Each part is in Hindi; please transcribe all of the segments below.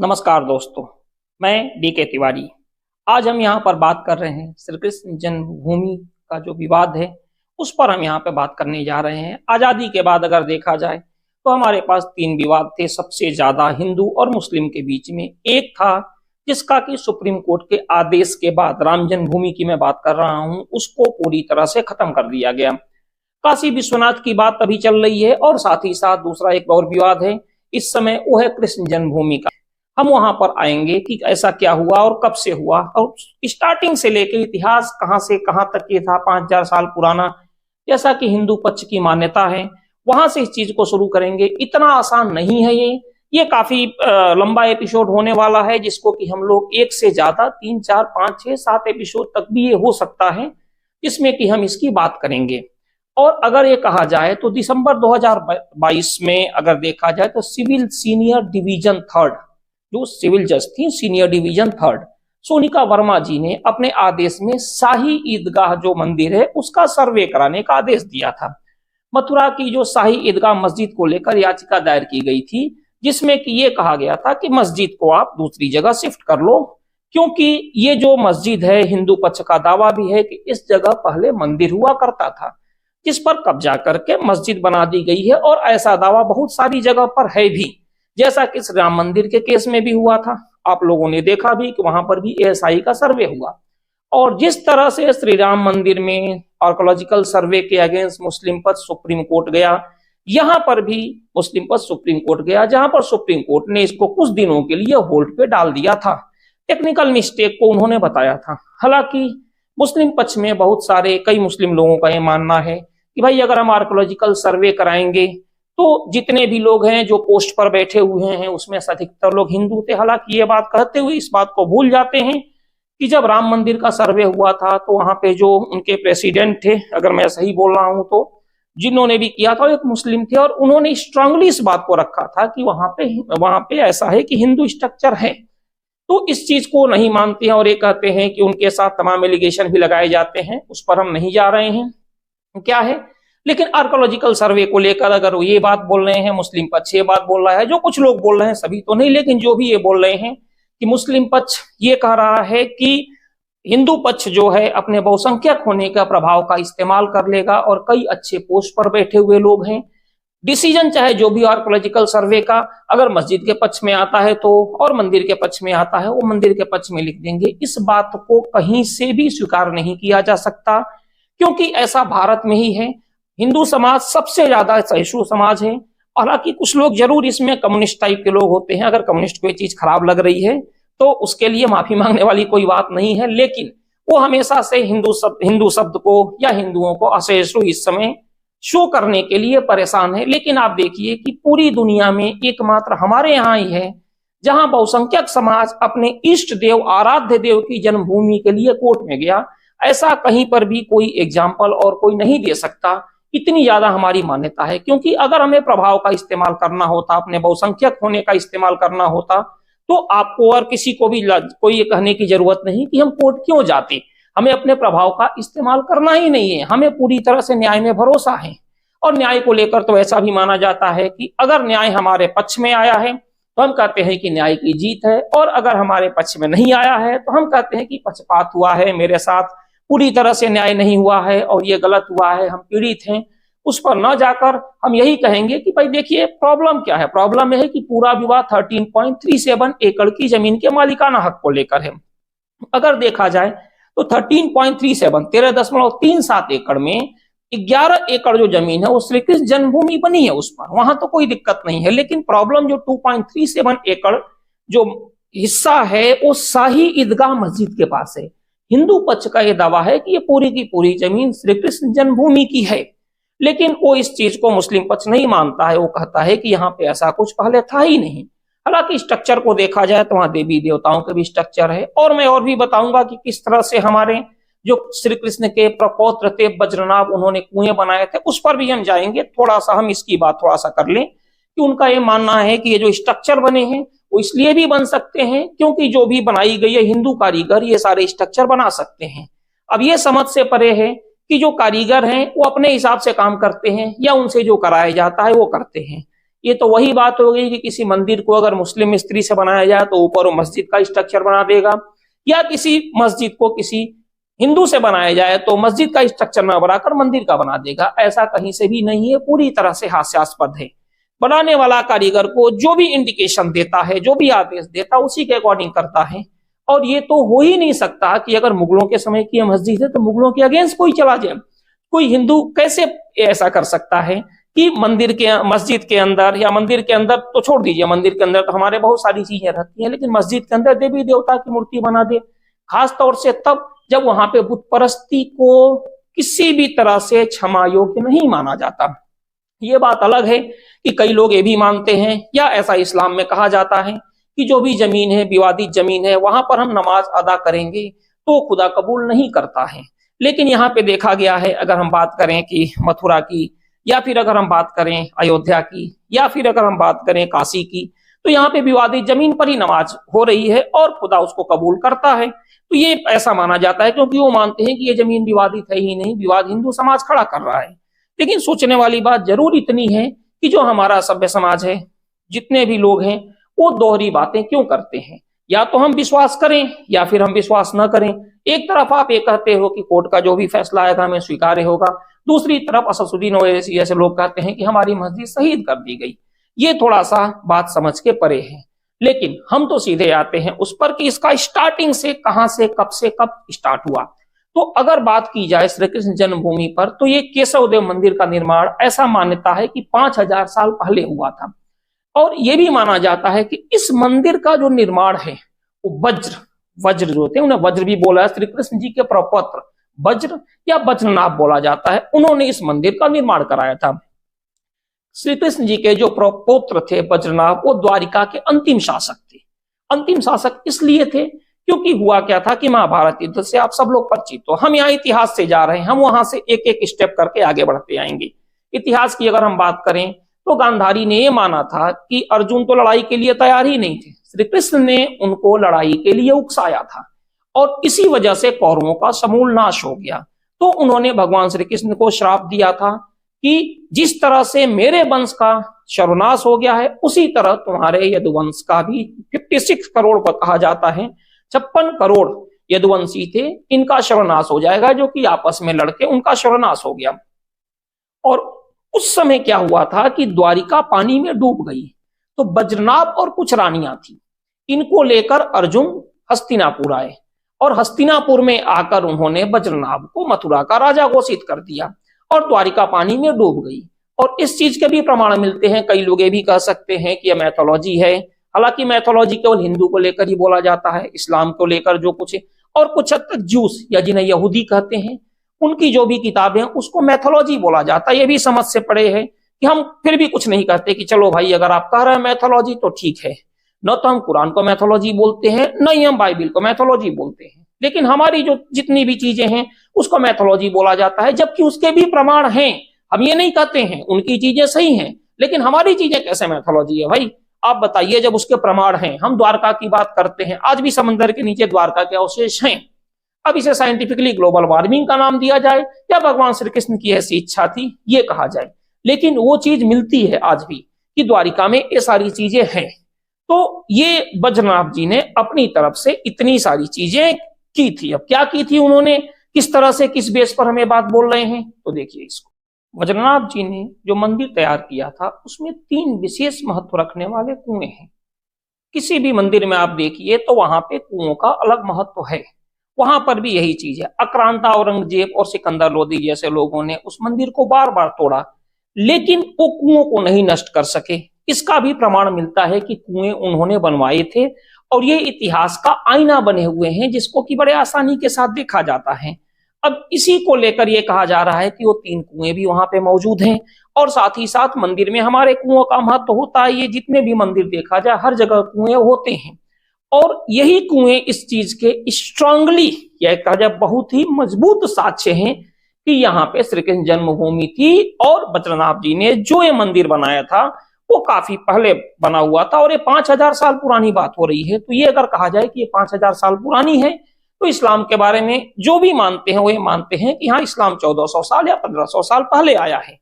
नमस्कार दोस्तों, मैं डीके तिवारी। आज हम यहाँ पर बात कर रहे हैं श्री कृष्ण जन्मभूमि का जो विवाद है उस पर हम यहाँ पे बात करने जा रहे हैं। आज़ादी के बाद अगर देखा जाए तो हमारे पास तीन विवाद थे सबसे ज्यादा हिंदू और मुस्लिम के बीच में। एक था जिसका कि सुप्रीम कोर्ट के आदेश के बाद राम जन्मभूमि की मैं बात कर रहा हूँ, उसको पूरी तरह से खत्म कर दिया गया। काशी विश्वनाथ की बात अभी चल रही है और साथ ही साथ दूसरा एक और विवाद है इस समय, वो है कृष्ण जन्मभूमि का। हम वहां पर आएंगे कि ऐसा क्या हुआ और कब से हुआ और स्टार्टिंग से लेकर इतिहास कहां से कहां तक ये था 5000 साल पुराना, जैसा कि हिंदू पक्ष की मान्यता है, वहां से इस चीज को शुरू करेंगे। इतना आसान नहीं है ये काफी लंबा एपिसोड होने वाला है, जिसको कि हम लोग एक से ज्यादा 3, 4, 5, 6, 7 एपिसोड तक भी ये हो सकता है, जिसमें कि हम इसकी बात करेंगे। और अगर ये कहा जाए तो दिसंबर 2022 में अगर देखा जाए तो सिविल सीनियर डिवीजन थर्ड, जो सिविल जज थी senior division third, Sonika Verma ji ने अपने आदेश में शाही ईदगाह जो मंदिर है उसका सर्वे कराने का आदेश दिया था। मथुरा की जो शाही ईदगाह मस्जिद को लेकर याचिका दायर की गई थी, जिसमें कि ये कहा गया था कि मस्जिद को आप दूसरी जगह शिफ्ट कर लो, क्योंकि ये जो मस्जिद है हिंदू पक्ष का दावा भी है कि इस जगह पहले मंदिर हुआ करता था, जिस पर कब्जा करके मस्जिद बना दी गई है। और ऐसा दावा बहुत सारी जगह पर है भी, जैसा कि श्री राम मंदिर के केस में भी हुआ था। आप लोगों ने देखा भी कि वहां पर भी एएसआई का सर्वे हुआ। और जिस तरह से श्री राम मंदिर में आर्कोलॉजिकल सर्वे के अगेंस्ट मुस्लिम पक्ष सुप्रीम कोर्ट गया, यहां पर भी मुस्लिम पक्ष सुप्रीम कोर्ट गया, जहां पर सुप्रीम कोर्ट ने इसको कुछ दिनों के लिए होल्ड पे डाल दिया था। टेक्निकल मिस्टेक को उन्होंने बताया था। हालांकि मुस्लिम पक्ष में बहुत सारे कई मुस्लिम लोगों का यह मानना है कि भाई अगर हम आर्कोलॉजिकल सर्वे कराएंगे तो जितने भी लोग हैं जो पोस्ट पर बैठे हुए हैं उसमें से अधिकतर लोग हिंदू थे। हालांकि ये बात कहते हुए इस बात को भूल जाते हैं कि जब राम मंदिर का सर्वे हुआ था तो वहां पे जो उनके प्रेसिडेंट थे, अगर मैं सही बोल रहा हूं तो, जिन्होंने भी किया था एक मुस्लिम थे, और उन्होंने स्ट्रांगली इस बात को रखा था कि वहां पे ऐसा है कि हिंदू स्ट्रक्चर है। तो इस चीज को नहीं मानते हैं और ये कहते हैं कि उनके साथ तमाम एलिगेशन भी लगाए जाते हैं, उस पर हम नहीं जा रहे हैं क्या है। लेकिन आर्कोलॉजिकल सर्वे को लेकर अगर वो ये बात बोल रहे हैं, मुस्लिम पक्ष ये बात बोल रहा है, जो कुछ लोग बोल रहे हैं, सभी तो नहीं, लेकिन जो भी ये बोल रहे हैं कि मुस्लिम पक्ष ये कह रहा है कि हिंदू पक्ष जो है अपने बहुसंख्यक होने का प्रभाव का इस्तेमाल कर लेगा, और कई अच्छे पोस्ट पर बैठे हुए लोग हैं, डिसीजन चाहे जो भी आर्कोलॉजिकल सर्वे का अगर मस्जिद के पक्ष में आता है तो, और मंदिर के पक्ष में आता है वो मंदिर के पक्ष में लिख देंगे। इस बात को कहीं से भी स्वीकार नहीं किया जा सकता, क्योंकि ऐसा भारत में ही है। हिंदू समाज सबसे ज्यादा सहिष्णु समाज है। हालांकि कुछ लोग जरूर इसमें कम्युनिस्ट टाइप के लोग होते हैं, अगर कम्युनिस्ट को ये चीज खराब लग रही है तो उसके लिए माफी मांगने वाली कोई बात नहीं है, लेकिन वो हमेशा से हिंदू शब्द को या हिंदुओं को असहिष्णु इस समय शो करने के लिए परेशान है। लेकिन आप देखिए कि पूरी दुनिया में एकमात्र हमारे यहाँ ही है जहां बहुसंख्यक समाज अपने इष्ट देव आराध्य देव की जन्मभूमि के लिए कोर्ट में गया। ऐसा कहीं पर भी कोई एग्जाम्पल और कोई नहीं दे सकता, इतनी ज्यादा हमारी मान्यता है। क्योंकि अगर हमें प्रभाव का इस्तेमाल करना होता, अपने बहुसंख्यक होने का इस्तेमाल करना होता, तो आपको और किसी को भी कोई ये कहने की जरूरत नहीं कि हम कोर्ट क्यों जाते। हमें अपने प्रभाव का इस्तेमाल करना ही नहीं है, हमें पूरी तरह से न्याय में भरोसा है। और न्याय को लेकर तो ऐसा भी माना जाता है कि अगर न्याय हमारे पक्ष में आया है तो हम कहते हैं कि न्याय की जीत है, और अगर हमारे पक्ष में नहीं आया है तो हम कहते हैं कि पक्षपात हुआ है, मेरे साथ पूरी तरह से न्याय नहीं हुआ है और ये गलत हुआ है, हम पीड़ित हैं। उस पर न जाकर हम यही कहेंगे कि भाई देखिए प्रॉब्लम क्या है। प्रॉब्लम यह है कि पूरा विवाद 13.37 एकड़ की जमीन के मालिकाना हक को लेकर है। अगर देखा जाए तो 13.37 13.37 एकड़ में 11 एकड़ जो जमीन है वो श्री कृष्ण जन्मभूमि बनी है, उस पर वहां तो कोई दिक्कत नहीं है। लेकिन प्रॉब्लम जो 2.37 एकड़ जो हिस्सा है वो शाही ईदगाह मस्जिद के पास है। हिंदू पक्ष का यह दावा है कि ये पूरी की पूरी जमीन श्री कृष्ण जन्मभूमि की है, लेकिन वो इस चीज को मुस्लिम पक्ष नहीं मानता है। वो कहता है कि यहाँ पे ऐसा कुछ पहले था ही नहीं। हालांकि स्ट्रक्चर को देखा जाए तो वहां देवी देवताओं के भी स्ट्रक्चर है, और मैं और भी बताऊंगा कि किस तरह से हमारे जो श्री कृष्ण के प्रपौत्र थे वज्रनाभ, उन्होंने कुएं बनाए थे, उस पर भी हम जाएंगे। थोड़ा सा हम इसकी बात थोड़ा सा कर लें कि उनका ये मानना है कि ये जो स्ट्रक्चर बने हैं वो इसलिए भी बन सकते हैं क्योंकि जो भी बनाई गई है हिंदू कारीगर ये सारे स्ट्रक्चर बना सकते हैं। अब ये समझ से परे है कि जो कारीगर हैं वो अपने हिसाब से काम करते हैं या उनसे जो कराया जाता है वो करते हैं। ये तो वही बात हो गई कि किसी मंदिर को अगर मुस्लिम मिस्त्री से बनाया जाए तो ऊपर वो मस्जिद का स्ट्रक्चर बना देगा, या किसी मस्जिद को किसी हिंदू से बनाया जाए तो मस्जिद का स्ट्रक्चर ना बनाकर मंदिर का बना देगा। ऐसा कहीं से भी नहीं है, पूरी तरह से हास्यास्पद है। बनाने वाला कारीगर को जो भी इंडिकेशन देता है, जो भी आदेश देता है, उसी के अकॉर्डिंग करता है। और ये तो हो ही नहीं सकता कि अगर मुगलों के समय की मस्जिद है तो मुगलों के अगेंस्ट कोई चला जाए। कोई हिंदू कैसे ऐसा कर सकता है कि मंदिर के मस्जिद के अंदर, या मंदिर के अंदर तो छोड़ दीजिए, मंदिर के अंदर तो हमारे बहुत सारी चीजें रहती हैं, लेकिन मस्जिद के अंदर देवी देवता की मूर्ति बना दे, खास तौर से तब जब वहां पे बुत परस्ती को किसी भी तरह से क्षमा योग्य नहीं माना जाता। ये बात अलग है कि कई लोग ये भी मानते हैं, या ऐसा इस्लाम में कहा जाता है कि जो भी जमीन है, विवादित जमीन है, वहां पर हम नमाज अदा करेंगे तो खुदा कबूल नहीं करता है। लेकिन यहाँ पे देखा गया है, अगर हम बात करें कि मथुरा की, या फिर अगर हम बात करें अयोध्या की, या फिर अगर हम बात करें काशी की, तो यहाँ पे विवादित जमीन पर ही नमाज हो रही है और खुदा उसको कबूल करता है। तो ये ऐसा माना जाता है क्योंकि वो मानते हैं कि ये जमीन विवादित है ही नहीं, विवाद हिंदू समाज खड़ा कर रहा है। लेकिन सोचने वाली बात जरूर इतनी है कि जो हमारा सभ्य समाज है, जितने भी लोग हैं, वो दोहरी बातें क्यों करते हैं? या तो हम विश्वास करें या फिर हम विश्वास न करें। एक तरफ आप ये कहते हो कि कोर्ट का जो भी फैसला आएगा हमें स्वीकार्य होगा, दूसरी तरफ असदुद्दीन ओवैसी जैसे लोग कहते हैं कि हमारी मस्जिद शहीद कर दी गई। ये थोड़ा सा बात समझ के परे है। लेकिन हम तो सीधे आते हैं उस पर कि इसका स्टार्टिंग से कहां से कब स्टार्ट हुआ। तो अगर बात की जाए श्री कृष्ण जन्मभूमि पर, तो ये केशव देव मंदिर का निर्माण ऐसा मान्यता है कि 5000 साल पहले हुआ था। और यह भी माना जाता है कि इस मंदिर का जो निर्माण है वो वज्र जो होते हैं, उन्हें वज्र भी बोला है, श्री कृष्ण जी के प्रपौत्र वज्र या वज्रनाभ बोला जाता है, उन्होंने इस मंदिर का निर्माण कराया था। श्री कृष्ण जी के जो प्रपौत्र थे वज्रनाभ, वो द्वारिका के अंतिम शासक थे। अंतिम शासक इसलिए थे क्योंकि हुआ क्या था कि महाभारत युद्ध से आप सब लोग परिचित हो। हम यहाँ इतिहास से जा रहे हैं, हम वहां से एक एक स्टेप करके आगे बढ़ते आएंगे। इतिहास की अगर हम बात करें तो गांधारी ने यह माना था कि अर्जुन तो लड़ाई के लिए तैयार ही नहीं थे, श्री कृष्ण ने उनको लड़ाई के लिए उकसाया था, और इसी वजह से कौरवों का समूल नाश हो गया। तो उन्होंने भगवान श्री कृष्ण को श्राप दिया था कि जिस तरह से मेरे वंश का सर्वनाश हो गया है, उसी तरह तुम्हारे यदुवंश का भी 56 करोड़ पर कहा जाता है, 56 करोड़ यदुवंशी थे, इनका सर्वनाश हो जाएगा, जो कि आपस में लड़के उनका सर्वनाश हो गया। और उस समय क्या हुआ था कि द्वारिका पानी में डूब गई। तो वज्रनाभ और कुछ रानियां थी, इनको लेकर अर्जुन हस्तिनापुर आए, और हस्तिनापुर में आकर उन्होंने वज्रनाभ को मथुरा का राजा घोषित कर दिया, और द्वारिका पानी में डूब गई। और इस चीज के भी प्रमाण मिलते हैं। कई लोग ये भी कह सकते हैं कि यह मैथोलॉजी है, हालांकि मैथोलॉजी केवल हिंदू को लेकर ही बोला जाता है, इस्लाम को लेकर जो कुछ है, और कुछ हद तक ज्यूस या जिन्हें यहूदी कहते हैं, उनकी जो भी किताबें हैं उसको मैथोलॉजी बोला जाता है। ये भी समझ से पड़े है कि हम फिर भी कुछ नहीं कहते कि चलो भाई अगर आप कह रहे हैं मैथोलॉजी तो ठीक है। न तो हम कुरान को मैथोलॉजी बोलते हैं, न ही हम बाइबिल को मैथोलॉजी बोलते हैं, लेकिन हमारी जो जितनी भी चीजें हैं उसको मैथोलॉजी बोला जाता है, जबकि उसके भी प्रमाण हैं। हम ये नहीं कहते हैं उनकी चीजें सही हैं, लेकिन हमारी चीजें कैसे मैथोलॉजी है भाई? आप बताइए, जब उसके प्रमाण हैं। हम द्वारका की बात करते हैं, आज भी समंदर के नीचे द्वारका के अवशेष हैं। अब इसे साइंटिफिकली ग्लोबल वार्मिंग का नाम दिया जाए या भगवान श्री कृष्ण की ऐसी इच्छा थी ये कहा जाए, लेकिन वो चीज मिलती है आज भी कि द्वारिका में ये सारी चीजें हैं। तो ये वज्रनाभ जी ने अपनी तरफ से इतनी सारी चीजें की थी। अब क्या की थी उन्होंने, किस तरह से, किस बेस पर हमें बात बोल रहे हैं, तो देखिए इसको। वज्रनाभ जी ने जो मंदिर तैयार किया था उसमें 3 विशेष महत्व रखने वाले कुएं हैं। किसी भी मंदिर में आप देखिए तो वहां पे कुओं का अलग महत्व है। वहां पर भी यही चीज है। आक्रांता औरंगजेब और सिकंदर लोदी जैसे लोगों ने उस मंदिर को बार बार तोड़ा, लेकिन वो कुओं को नहीं नष्ट कर सके। इसका भी प्रमाण मिलता है कि कुएं उन्होंने बनवाए थे, और ये इतिहास का आईना बने हुए हैं जिसको कि बड़े आसानी के साथ देखा जाता है। अब इसी को लेकर ये कहा जा रहा है कि वो 3 कुएं भी वहां पे मौजूद हैं, और साथ ही साथ मंदिर में हमारे कुओं का महत्व होता है। ये जितने भी मंदिर देखा जाए हर जगह कुएं होते हैं, और यही कुएं इस चीज के स्ट्रांगली, यह कहा जाए बहुत ही मजबूत साक्ष्य हैं कि यहाँ पे श्री कृष्ण जन्मभूमि थी, और वज्रनाभ जी ने जो ये मंदिर बनाया था वो काफी पहले बना हुआ था, और ये 5000 साल पुरानी बात हो रही है। तो ये अगर कहा जाए कि ये 5000 साल पुरानी है, तो इस्लाम के बारे में जो भी मानते हैं वो ये मानते हैं कि हाँ इस्लाम 1400 साल या 1500 साल पहले आया है।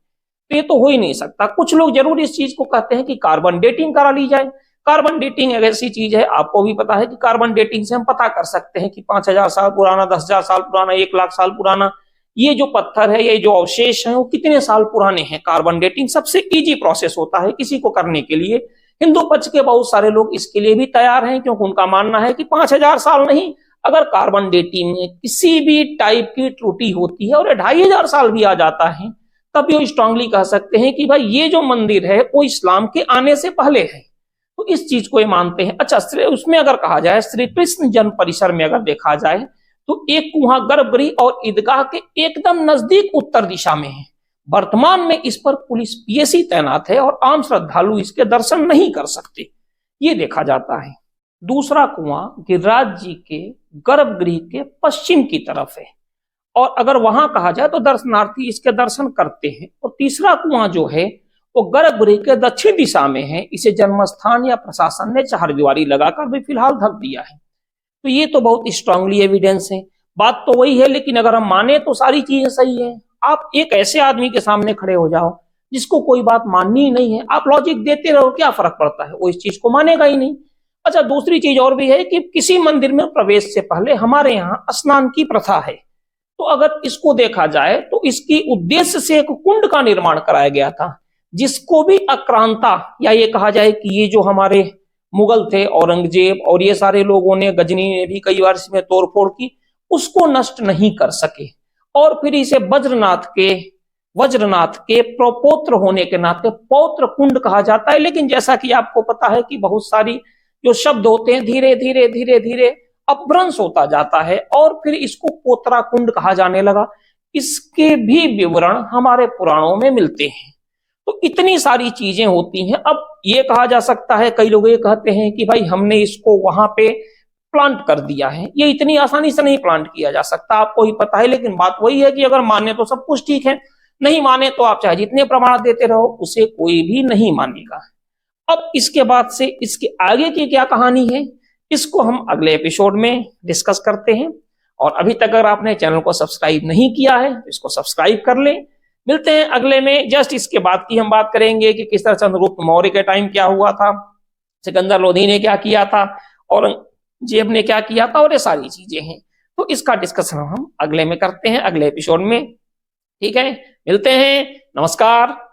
तो ये तो हो ही नहीं सकता। कुछ लोग जरूर इस चीज को कहते हैं कि कार्बन डेटिंग करा ली जाए। कार्बन डेटिंग एक ऐसी चीज है, आपको भी पता है कि कार्बन डेटिंग से हम पता कर सकते हैं कि 5,000 साल पुराना, 10,000 साल पुराना, 1,00,000 साल पुराना ये जो पत्थर है, ये जो अवशेष है, वो कितने साल पुराने हैं। कार्बन डेटिंग सबसे इजी प्रोसेस होता है किसी को करने के लिए। हिंदू पक्ष के बहुत सारे लोग इसके लिए भी तैयार हैं, क्योंकि उनका मानना है कि 5,000 साल नहीं, अगर कार्बन डेटिंग में किसी भी टाइप की त्रुटि होती है और 2,500 साल भी आ जाता है, तब ये स्ट्रांगली कह सकते हैं कि भाई ये जो मंदिर है वो इस्लाम के आने से पहले है। तो इस चीज को ये मानते हैं। अच्छा, उसमें अगर कहा जाए श्री कृष्ण जन्म परिसर में अगर देखा जाए तो एक कुआं गर्भगृह और ईदगाह के एकदम नजदीक उत्तर दिशा में है। वर्तमान में इस पर पुलिस पीएसी तैनात है और आम श्रद्धालु इसके दर्शन नहीं कर सकते, ये देखा जाता है। दूसरा कुआं गिरिराज जी के गर्भगृह के पश्चिम की तरफ है और अगर वहां कहा जाए तो दर्शनार्थी इसके दर्शन करते हैं। और तीसरा कुआं जो है वो गर्भगृह के दक्षिण दिशा में है। इसे जन्मस्थान या प्रशासन ने चारदीवारी लगाकर भी फिलहाल ढक दिया है। तो ये तो बहुत स्ट्रांगली एविडेंस है, बात तो वही है। लेकिन अगर हम माने तो सारी चीजें सही है। आप एक ऐसे आदमी के सामने खड़े हो जाओ जिसको कोई बात माननी ही नहीं है, आप लॉजिक देते रहो, क्या फर्क पड़ता है, वो इस चीज को मानेगा ही नहीं। अच्छा, दूसरी चीज और भी है कि किसी मंदिर में प्रवेश से पहले हमारे यहाँ स्नान की प्रथा है। तो अगर इसको देखा जाए तो इसकी उद्देश्य से एक कुंड का निर्माण कराया गया था, जिसको भी आक्रांता या ये कहा जाए कि ये जो हमारे मुगल थे, औरंगजेब और ये सारे लोगों ने, गजनी ने भी कई बार इसमें तोड़फोड़ की, उसको नष्ट नहीं कर सके। और फिर इसे वज्रनाथ के प्रपौत्र होने के नाते पौत्र कुंड कहा जाता है। लेकिन जैसा कि आपको पता है कि बहुत सारी जो शब्द होते हैं धीरे धीरे धीरे धीरे अपभ्रंश होता जाता है और फिर इसको पोतरा कुंड कहा जाने लगा। इसके भी विवरण हमारे पुराणों में मिलते हैं। तो इतनी सारी चीजें होती हैं। अब ये कहा जा सकता है, कई लोग ये कहते हैं कि भाई हमने इसको वहां पे प्लांट कर दिया है। ये इतनी आसानी से नहीं प्लांट किया जा सकता, आपको ही पता है। लेकिन बात वही है कि अगर माने तो सब कुछ ठीक है, नहीं माने तो आप चाहे जितने प्रमाण देते रहो, उसे कोई भी नहीं मानेगा। अब इसके बाद से इसके आगे की क्या कहानी है, इसको हम अगले एपिसोड में डिस्कस करते हैं। और अभी तक अगर आपने चैनल को सब्सक्राइब नहीं किया है तो इसको सब्सक्राइब कर लें। मिलते हैं अगले में। जस्ट इसके बाद की हम बात करेंगे कि किस तरह चंद्रगुप्त मौर्य के टाइम क्या हुआ था, सिकंदर लोधी ने क्या किया था, औरंगजेब ने क्या किया था, और ये सारी चीजें हैं। तो इसका डिस्कशन हम अगले में करते हैं, अगले एपिसोड में। ठीक है, मिलते हैं। नमस्कार।